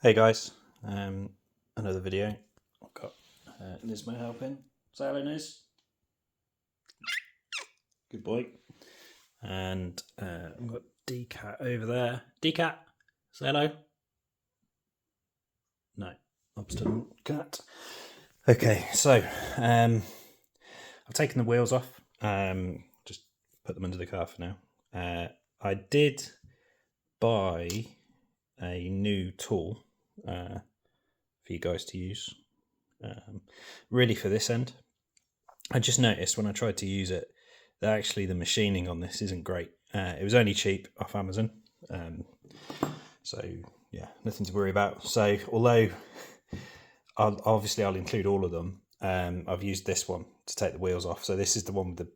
Hey guys, another video. I've got Nismo helping. Say hello, Niz. Good boy. And I've got DCat over there. DCat, say hello. No, obstinate cat. Okay, so I've taken the wheels off. Just put them under the car for now. I did buy a new tool for you guys to use. Really for this end. I just noticed when I tried to use it that actually the machining on this isn't great. It was only cheap off Amazon, so yeah, nothing to worry about. So although I'll include all of them, I've used this one to take the wheels off. So this is the one with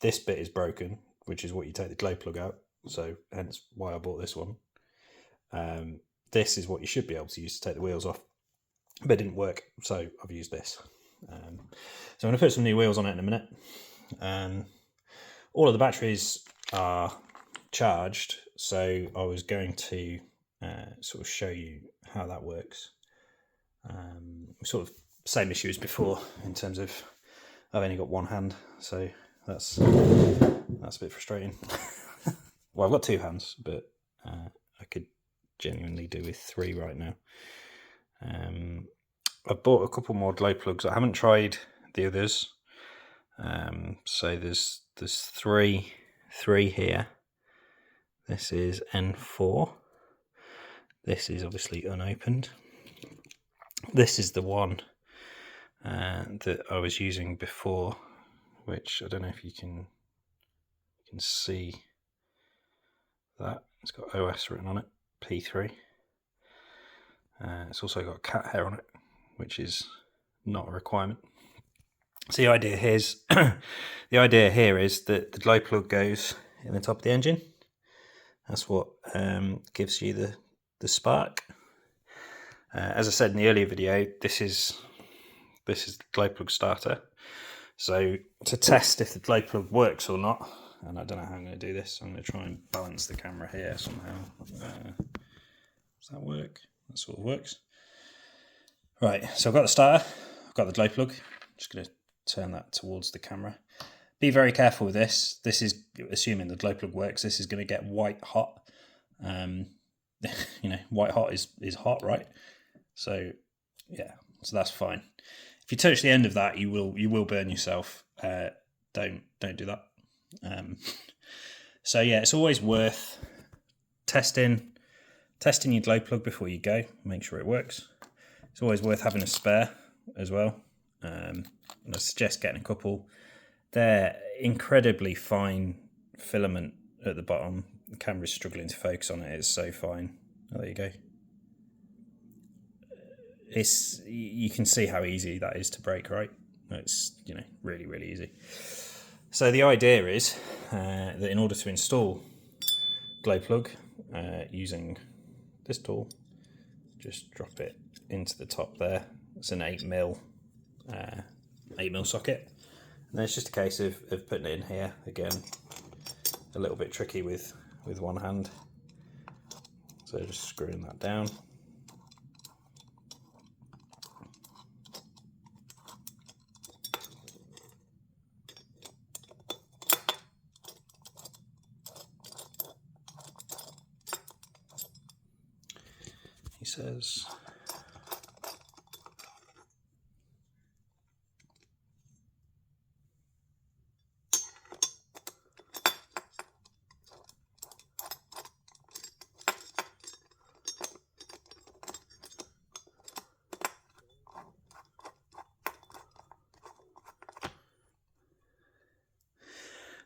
this bit is broken, which is what you take the glow plug out. So hence why I bought this one. This is what you should be able to use to take the wheels off, but it didn't work, so I've used this. So I'm going to put some new wheels on it in a minute. All of the batteries are charged, so I was going to sort of show you how that works. Sort of same issue as before in terms of I've only got one hand, so that's a bit frustrating. Well, I've got two hands, but I could genuinely do with three right now. I've bought a couple more glow plugs. I haven't tried the others. So there's three here. This is N4. This is obviously unopened. This is the one that I was using before, which I don't know if you can see that. It's got OS written on it, P3. It's also got cat hair on it, which is not a requirement. So the idea here is that the glow plug goes in the top of the engine. That's what gives you the spark. As I said in the earlier video, this is the glow plug starter. So to test if the glow plug works or not, and I don't know how I'm going to do this. I'm going to try and balance the camera here somehow. Does that work? That sort of works. Right, so I've got the starter. I've got the glow plug. I'm just going to turn that towards the camera. Be very careful with this. This is assuming the glow plug works. This is going to get white hot. White hot is hot, right? So yeah, so that's fine. If you touch the end of that, you will burn yourself. Don't do that. So yeah, it's always worth testing your glow plug before you go. Make sure it works. It's always worth having a spare as well. And I suggest getting a couple. They're incredibly fine filament at the bottom. The camera's struggling to focus on it. It's so fine. Oh, there you go. You can see how easy that is to break, right? It's really, really easy. So the idea is that in order to install glow plug using this tool, just drop it into the top there. It's an 8mm socket. And then it's just a case of putting it in here. Again, a little bit tricky with one hand. So just screwing that down. He says,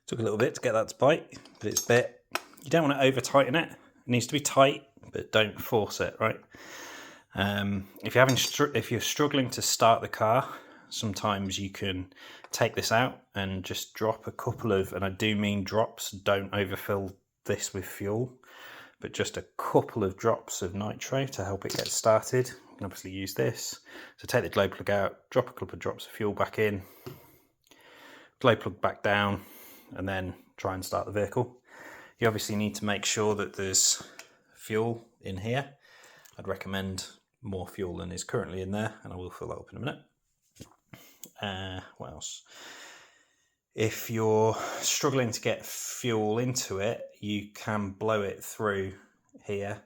took a little bit to get that to bite, but it's bit. You don't want to over tighten it. It needs to be tight, but don't force it, right? If you're struggling to start the car, sometimes you can take this out and just drop a couple of, and I do mean drops, don't overfill this with fuel, but just a couple of drops of nitro to help it get started. You can obviously use this. So take the glow plug out, drop a couple of drops of fuel back in, glow plug back down, and then try and start the vehicle. You obviously need to make sure that there's fuel in here. I'd recommend more fuel than is currently in there, and I will fill that up in a minute. What else? If you're struggling to get fuel into it, you can blow it through here.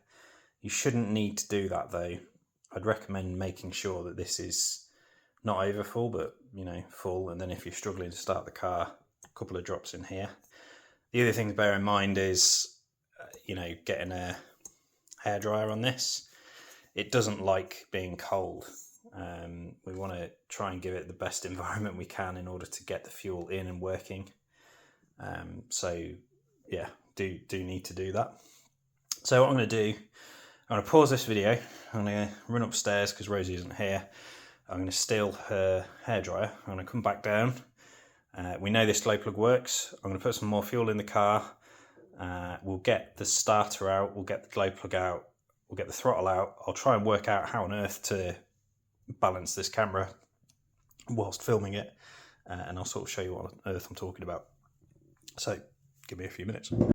You shouldn't need to do that though. I'd recommend making sure that this is not over full, but full. And then if you're struggling to start the car, a couple of drops in here. The other thing to bear in mind is, getting a hairdryer on this. It doesn't like being cold. We want to try and give it the best environment we can in order to get the fuel in and working. So yeah, do need to do that. So what I'm going to do, I'm going to pause this video. I'm going to run upstairs because Rosie isn't here. I'm going to steal her hairdryer. I'm going to come back down. We know this glow plug works. I'm going to put some more fuel in the car. We'll get the starter out. We'll get the glow plug out. We'll get the throttle out. I'll try and work out how on earth to balance this camera whilst filming it. And I'll sort of show you what on earth I'm talking about. So give me a few minutes.